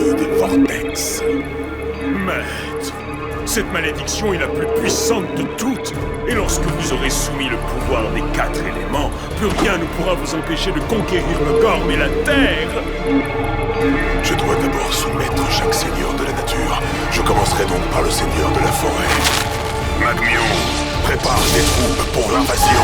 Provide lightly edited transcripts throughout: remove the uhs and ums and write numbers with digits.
feu des vortex. Maître, cette malédiction est la plus puissante de toutes. Et lorsque vous aurez soumis le pouvoir des 4 éléments, plus rien ne pourra vous empêcher de conquérir le Gorm et la terre. Je dois d'abord soumettre chaque seigneur de la nature. Je commencerai donc par le seigneur de la forêt. Magmio, prépare tes troupes pour l'invasion.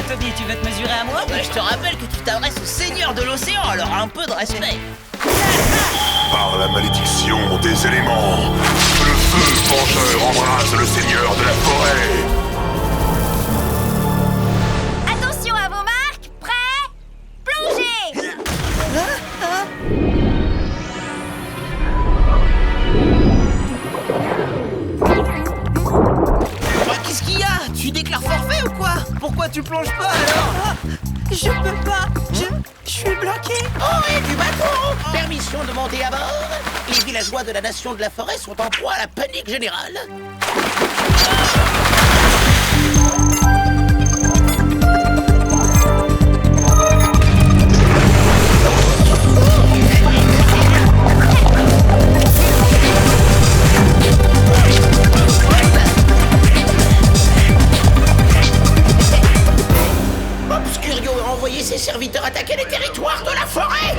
Tony, tu veux te mesurer à moi? Je te rappelle que tu t'adresses au seigneur de l'océan, alors un peu de respect. Par la malédiction des éléments, le feu vengeur embrase le seigneur de la forêt. Attention à vos marques, prêts? Plongez! Qu'est-ce qu'il y a? Tu déclares forfait ou quoi? Pourquoi tu plonges pas alors? Je peux pas. Je suis bloqué. Oh, et du bateau! Permission de monter à bord? Les villageois de la nation de la forêt sont en proie à la panique générale. Obscurio a envoyé ses serviteurs attaquer les territoires de la forêt!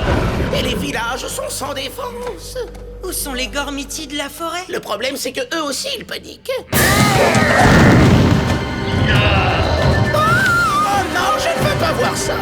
Et les villages sont sans défense! Où sont les Gormiti de la forêt? Le problème, c'est que eux aussi, ils paniquent. Oh non, je ne veux pas voir ça!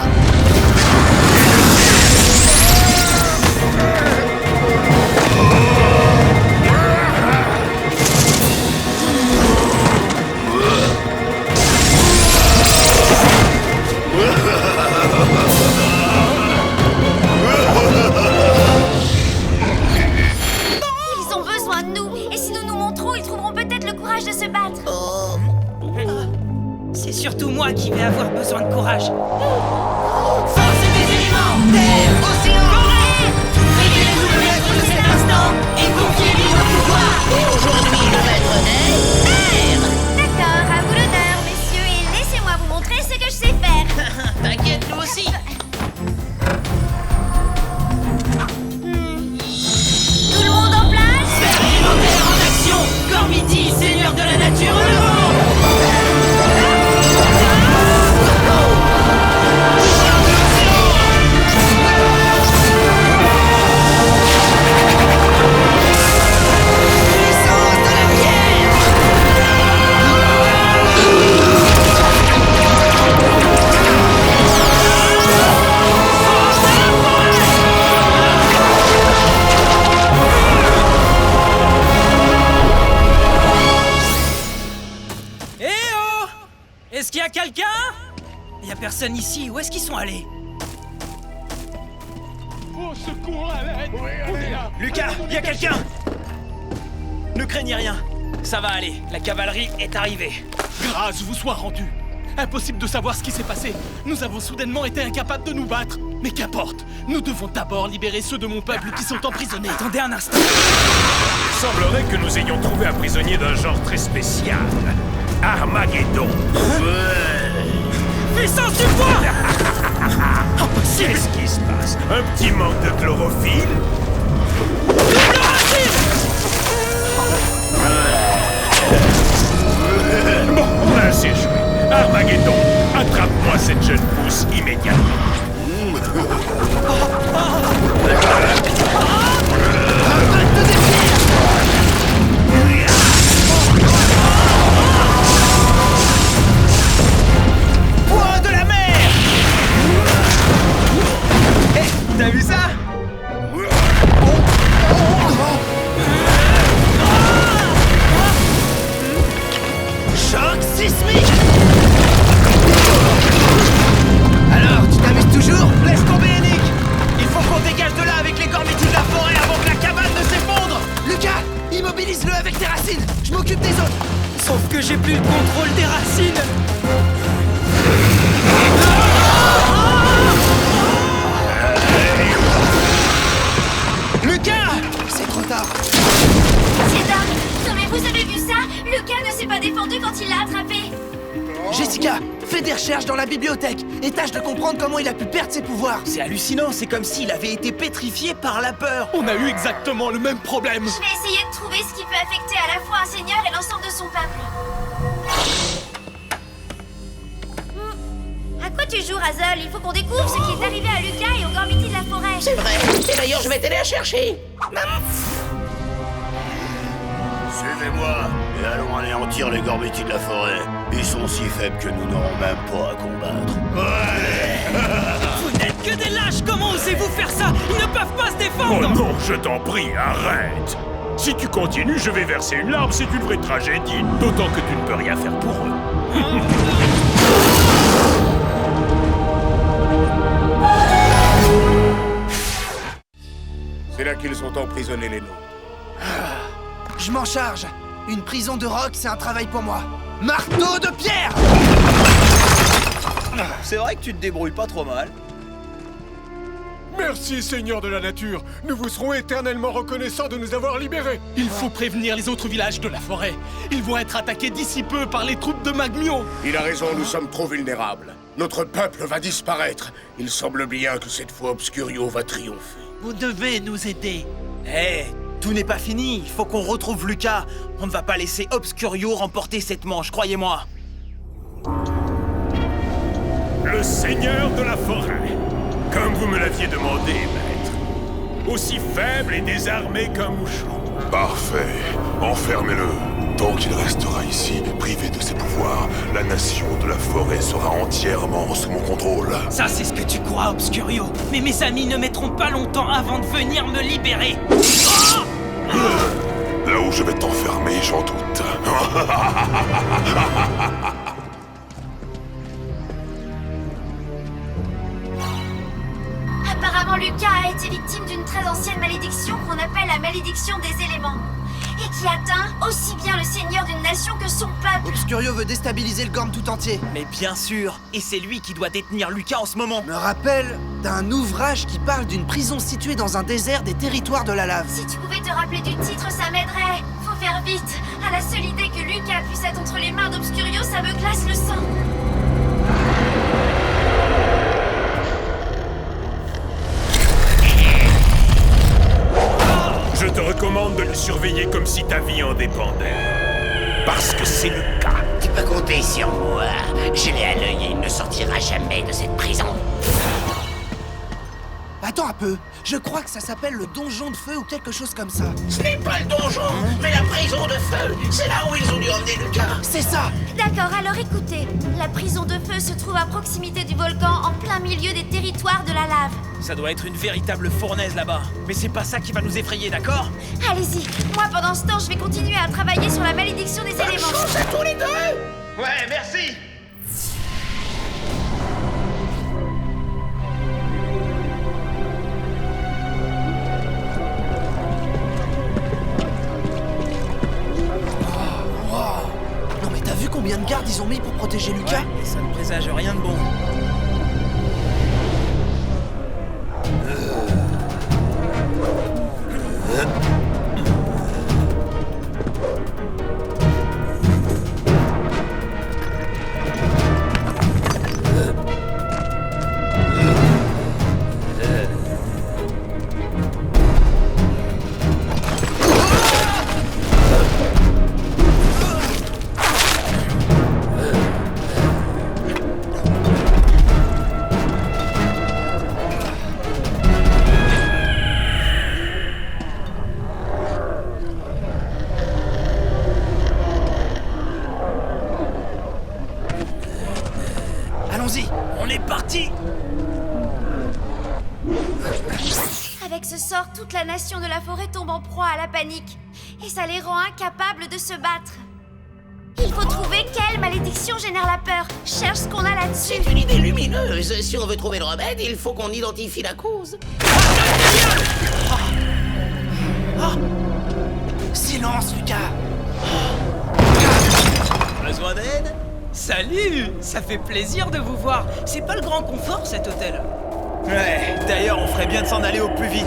Ils ont besoin de nous, et si nous nous montrons, ils trouveront peut-être le courage de se battre. Oh. C'est surtout moi qui vais avoir besoin de courage. Force des éléments! Terre, océan, forêt! Révélez-nous le maître de cet instant et confiez-lui le pouvoir! Et aujourd'hui, le maître est... Terre! D'accord, à vous l'honneur, messieurs, et laissez-moi vous montrer ce que je sais faire. T'inquiète, nous aussi! Tout le monde en place? Élémentaire en action! Gormiti, seigneur de la nature, en avant! Puissance de la pierre! Eh oh! Est-ce qu'il y a quelqu'un? Il y a personne ici. Où est-ce qu'ils sont allés? Au secours, à l'aide! On est là! Lucas, il y a quelqu'un! Ne craignez rien. Ça va aller. La cavalerie est arrivée. Grâce vous soit rendue! Impossible de savoir ce qui s'est passé. Nous avons soudainement été incapables de nous battre. Mais qu'importe, nous devons d'abord libérer ceux de mon peuple qui sont emprisonnés. Attendez un instant. Il semblerait que nous ayons trouvé un prisonnier d'un genre très spécial. Armageddon. Puissance du poids! Impossible! Qu'est-ce qui se passe? Un petit manque de chlorophylle? Bon, on a assez joué. Armageddon, attrape-moi cette jeune pousse immédiatement. Poids de la mer! Hé, t'as vu ça? Choc sismique! Alors, tu t'amuses toujours? Laisse tomber, Nick! Il faut qu'on dégage de là avec les Gormiti de la forêt avant que la cabane ne s'effondre! Lucas, immobilise-le avec tes racines! Je m'occupe des autres! Sauf que j'ai plus le contrôle des racines. Lucas! C'est trop tard! C'est Doc. Jessica, fais des recherches dans la bibliothèque et tâche de comprendre comment il a pu perdre ses pouvoirs. C'est hallucinant, c'est comme s'il avait été pétrifié par la peur. On a eu exactement le même problème. Je vais essayer de trouver ce qui peut affecter à la fois un seigneur et l'ensemble de son peuple. À quoi tu joues, Razol? Il faut qu'on découvre ce qui est arrivé à Lucas et au Gormiti de la forêt. C'est vrai. Et d'ailleurs, je vais t'aider à chercher. Suivez-moi et allons anéantir les Gormiti de la forêt. Ils sont si faibles que nous n'aurons même pas à combattre. Vous n'êtes que des lâches! Comment osez-vous faire ça? Ils ne peuvent pas se Oh défendre! non, je t'en prie, arrête! Si tu continues, je vais verser une larme, c'est une vraie tragédie. D'autant que tu ne peux rien faire pour eux. C'est là qu'ils ont emprisonné les nôtres. Je m'en charge. Une prison de roc, c'est un travail pour moi. Marteau de pierre! C'est vrai que tu te débrouilles pas trop mal. Merci, Seigneur de la Nature. Nous vous serons éternellement reconnaissants de nous avoir libérés. Il faut prévenir les autres villages de la forêt. Ils vont être attaqués d'ici peu par les troupes de Magmio. Il a raison, nous sommes trop vulnérables. Notre peuple va disparaître. Il semble bien que cette fois Obscurio va triompher. Vous devez nous aider. Tout n'est pas fini. Il faut qu'on retrouve Lucas. On ne va pas laisser Obscurio remporter cette manche, croyez-moi. Le Seigneur de la Forêt. Comme vous me l'aviez demandé, maître. Aussi faible et désarmé qu'un moucheron. Parfait. Enfermez-le. Tant qu'il restera ici, privé de ses pouvoirs, la nation de la forêt sera entièrement sous mon contrôle. Ça, c'est ce que tu crois, Obscurio. Mais mes amis ne mettront pas longtemps avant de venir me libérer. Là où je vais t'enfermer, j'en doute. Apparemment, Lucas a été victime d'une très ancienne malédiction qu'on appelle la malédiction des éléments. Et qui atteint aussi bien le seigneur d'une nation que son peuple. Obscurio veut déstabiliser le Gorm tout entier. Mais bien sûr. Et c'est lui qui doit détenir Lucas en ce moment. Me rappelle d'un ouvrage qui parle d'une prison située dans un désert des territoires de la lave. Si tu pouvais te rappeler du titre, ça m'aiderait. Faut faire vite. À la seule idée que Lucas puisse être entre les mains d'Obscurio, ça me glace le sang. Je te recommande de le surveiller comme si ta vie en dépendait. Parce que c'est le cas. Tu peux compter sur moi. Je l'ai à l'œil et il ne sortira jamais de cette prison. Attends un peu. Je crois que ça s'appelle le donjon de feu ou quelque chose comme ça. Ce n'est pas le donjon, mais la prison de feu. C'est là où ils ont dû emmener Lucas. C'est ça! D'accord, alors écoutez. La prison de feu se trouve à proximité du volcan, en plein milieu des territoires de la lave. Ça doit être une véritable fournaise là-bas. Mais c'est pas ça qui va nous effrayer, d'accord? Allez-y. Moi, pendant ce temps, je vais continuer à travailler sur la malédiction des éléments. Chance à tous les deux. Ouais, merci. Non mais t'as vu combien de gardes ils ont mis pour protéger Lucas? Et ça ne présage rien de bon. Allons-y! On est parti. Avec ce sort, toute la nation de la forêt tombe en proie à la panique. Et ça les rend incapables de se battre. Il faut trouver quelle malédiction génère la peur. Cherche ce qu'on a là-dessus. C'est une idée lumineuse. Si on veut trouver le remède, il faut qu'on identifie la cause. Silence, Lucas! Besoin d'aide? Salut! Ça fait plaisir de vous voir. C'est pas le grand confort, cet hôtel. Ouais, d'ailleurs, on ferait bien de s'en aller au plus vite.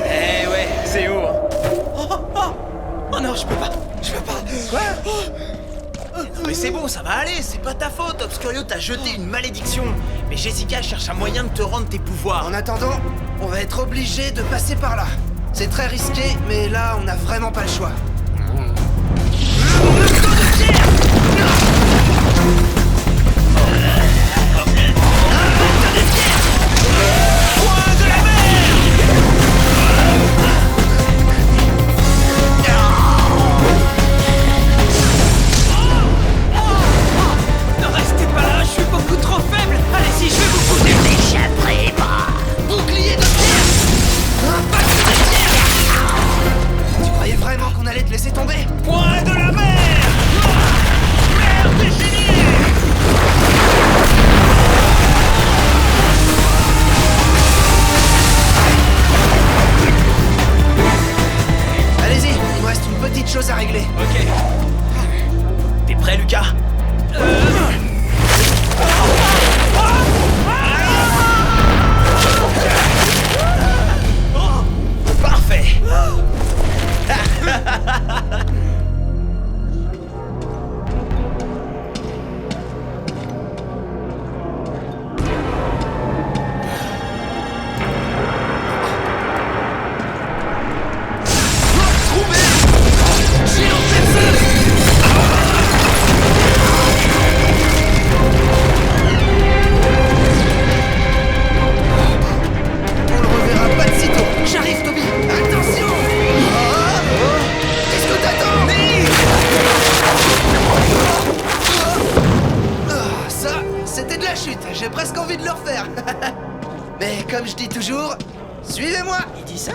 Eh ouais, c'est haut. Oh non, je peux pas. Je peux pas. Quoi? Mais c'est bon, ça va aller, c'est pas ta faute. Obscurio t'a jeté une malédiction. Mais Jessica cherche un moyen de te rendre tes pouvoirs. En attendant, on va être obligé de passer par là. C'est très risqué, mais là, on n'a vraiment pas le choix. Laissez tomber. Point de la mer. Merde déchaînée. Allez-y, il me reste une petite chose à régler. Ok. T'es prêt, Lucas? Parfait. J'ai presque envie de le refaire. Mais comme je dis toujours, suivez-moi. Il dit ça?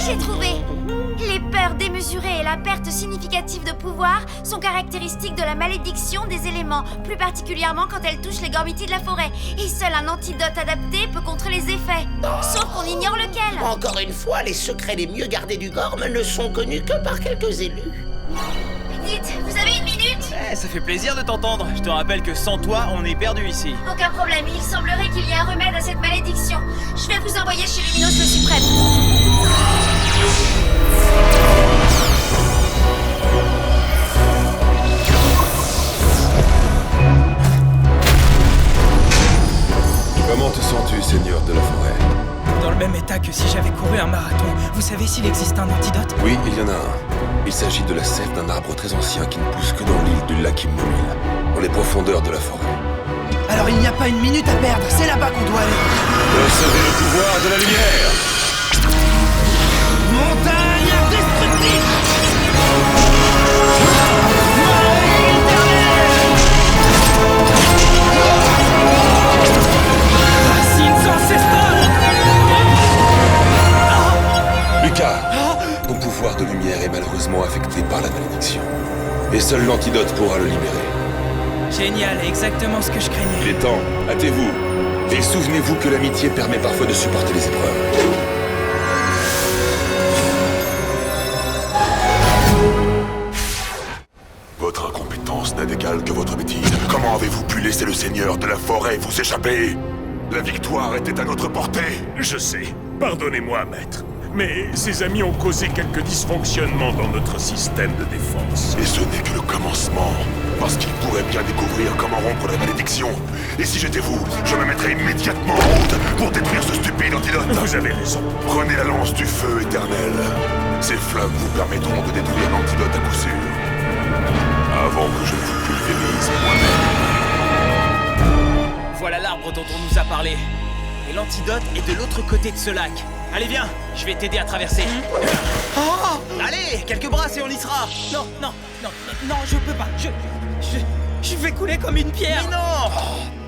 J'ai trouvé. Les peurs démesurées et la perte significative de pouvoir sont caractéristiques de la malédiction des éléments, plus particulièrement quand elles touchent les gormitis de la forêt. Et seul un antidote adapté peut contrer les effets. Sauf qu'on ignore lequel. Encore une fois, les secrets les mieux gardés du Gorm ne sont connus que par quelques élus. Dites, vous avez une minute? Ça fait plaisir de t'entendre. Je te rappelle que sans toi, on est perdu ici. Aucun problème, il semblerait qu'il y ait un remède à cette malédiction. Je vais vous envoyer chez Luminos le Suprême. Comment te sens-tu, Seigneur de la Forêt? Dans le même état que si j'avais couru un marathon. Vous savez s'il existe un antidote? Oui, il y en a un. Il s'agit de la sève d'un arbre très ancien qui ne pousse que dans l'île du lac Immobile, dans les profondeurs de la forêt. Alors il n'y a pas une minute à perdre, c'est là-bas qu'on doit aller. Recevez le pouvoir de la lumière! Montagne indestructible! Racines ancestrales! Lucas, ton pouvoir de lumière est malheureusement affecté par la malédiction. Et seul l'antidote pourra le libérer. Génial, exactement ce que je craignais. Il est temps, hâtez-vous. Et souvenez-vous que l'amitié permet parfois de supporter les épreuves. Votre incompétence n'a d'égal que votre bêtise. Comment avez-vous pu laisser le Seigneur de la Forêt vous échapper? La victoire était à notre portée. Je sais. Pardonnez-moi, maître. Mais ces amis ont causé quelques dysfonctionnements dans notre système de défense. Et ce n'est que le commencement. Parce qu'ils pourraient bien découvrir comment rompre la malédiction. Et si j'étais vous, je me mettrais immédiatement en route pour détruire ce stupide antidote. Vous avez raison. Prenez la lance du feu éternel. Ces flammes vous permettront de détruire l'antidote à coup sûr. Avant que je ne vous pulvérise moi-même. Voilà l'arbre dont on nous a parlé. Et l'antidote est de l'autre côté de ce lac. Allez, viens, je vais t'aider à traverser. Oh, allez, quelques brasses et on y sera. Non, je peux pas. Je vais couler comme une pierre. Mais non,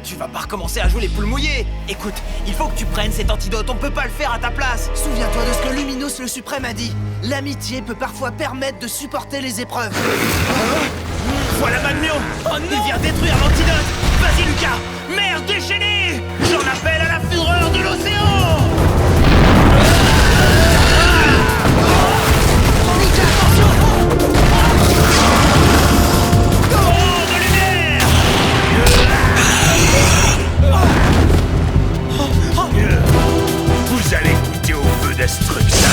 tu vas pas recommencer à jouer les poules mouillées. Écoute, il faut que tu prennes cet antidote, on peut pas le faire à ta place. Souviens-toi de ce que Luminos le Suprême a dit. L'amitié peut parfois permettre de supporter les épreuves. Voilà Magmio. Oh non. Il vient détruire l'antidote. Vas-y Lucas, mer déchaînée. J'en appelle à la fureur de l'océan. Vous allez goûter au feu destruction.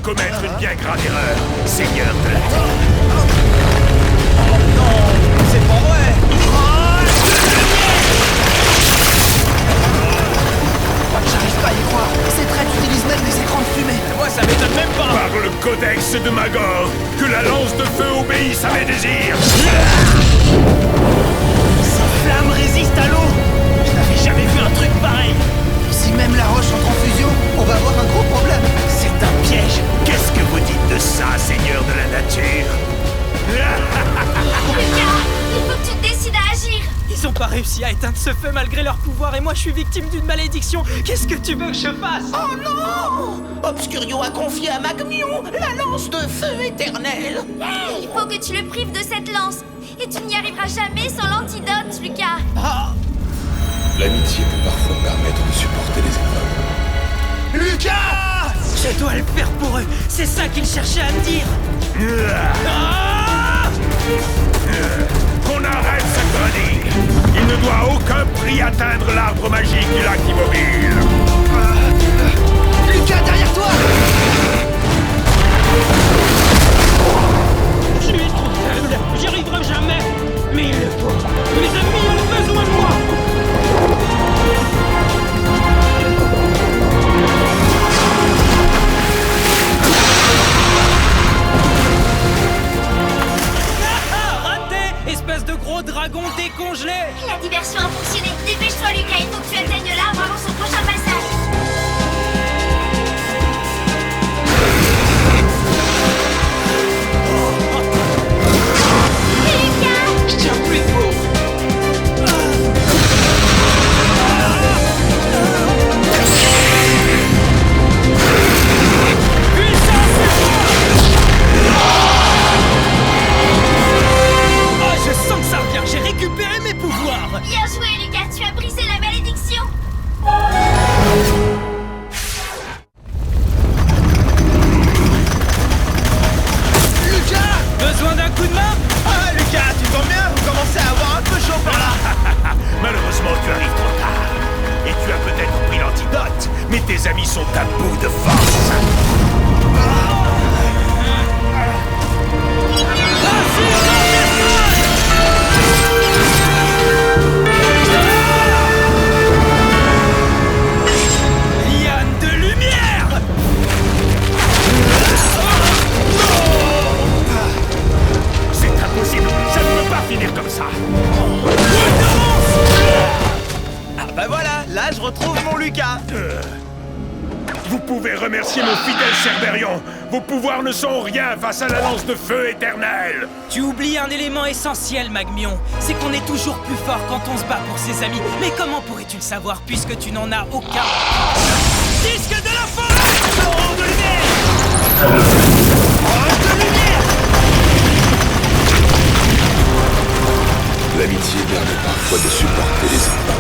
commettre une bien grave erreur, Seigneur de la Terre. C'est pas vrai! J'arrive pas à y croire. Ces traîtres utilisent même des écrans de fumée. Moi, ça m'étonne même pas! Par le codex de Magor, que la lance de feu obéisse à mes désirs. Ces flammes résistent à l'eau. Je n'avais jamais vu un truc pareil. Si même la roche entre en fusion, on va avoir un gros problème. C'est un piège. Qu'est-ce que vous dites de ça, Seigneur de la Nature? Lucas, il faut que tu te décides à agir. Ils ont pas réussi à éteindre ce feu malgré leur pouvoir et moi je suis victime d'une malédiction. Qu'est-ce que tu veux que je fasse? Oh non! Obscurio a confié à Magmion la lance de feu éternel. Il faut que tu le prives de cette lance. Et tu n'y arriveras jamais sans l'antidote, Lucas. L'amitié peut parfois permettre de supporter les épreuves. Lucas! Je dois le faire pour eux. C'est ça qu'ils cherchaient à me dire. Qu'on arrête cette grenille. Il ne doit à aucun prix atteindre l'arbre magique du lac immobile. Lucas, derrière toi! Je suis trop faible. J'y arriverai jamais. Mais il le faut. Mes amis ont besoin de moi. Espèce de gros dragon décongelé! La diversion a fonctionné. Dépêche-toi, Lucas. Il faut que tu atteignes l'arbre avant son prochain passage. Lucas! Je tiens plus debout! Je sens que ça revient, j'ai récupéré mes pouvoirs! Bien joué, Lucas. Tu as brisé la malédiction. Lucas! Besoin d'un coup de main? Ah, Lucas, tu tombes bien? Vous commencez à avoir un peu chaud par là. Malheureusement, tu arrives trop tard. Et tu as peut-être pris l'antidote, mais tes amis sont à bout de force. Liane de lumière! C'est impossible, ça ne peut pas finir comme ça. Ah bah voilà, là je retrouve mon Lucas! Vous pouvez remercier mon fidèle Cerberion. Vos pouvoirs ne sont rien face à la lance de feu éternelle. Tu oublies un élément essentiel, Magmion. C'est qu'on est toujours plus fort quand on se bat pour ses amis. Mais comment pourrais-tu le savoir puisque tu n'en as aucun? Disque de la forêt! Torrent de lumière! L'amitié permet parfois de supporter les épreuves.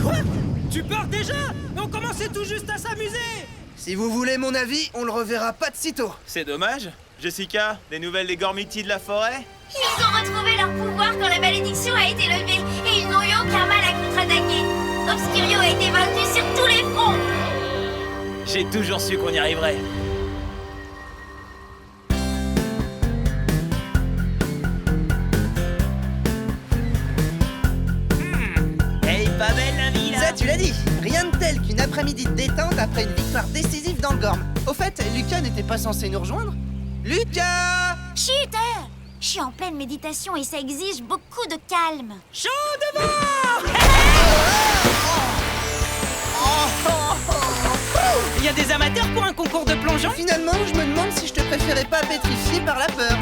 Quoi? Tu pars déjà? On commençait tout juste à s'amuser! Si vous voulez mon avis, on le reverra pas de sitôt. C'est dommage. Jessica, des nouvelles des Gormiti de la forêt? Ils ont retrouvé leur pouvoir quand la malédiction a été levée. Et ils n'ont eu aucun mal à contre-attaquer. Obscurio a été vaincu sur tous les fronts. J'ai toujours su qu'on y arriverait. Hey, pas belle la vie là! Ça, tu l'as dit. Rien de tel qu'une après-midi de détente après une victoire décisive dans le Gorm. Au fait, Lucas n'était pas censé nous rejoindre? Lucas! Chut, je suis en pleine méditation et ça exige beaucoup de calme. Chaud devant! Il y a des amateurs pour un concours de plongeon? Finalement, je me demande si je te préférais pas pétrifié par la peur.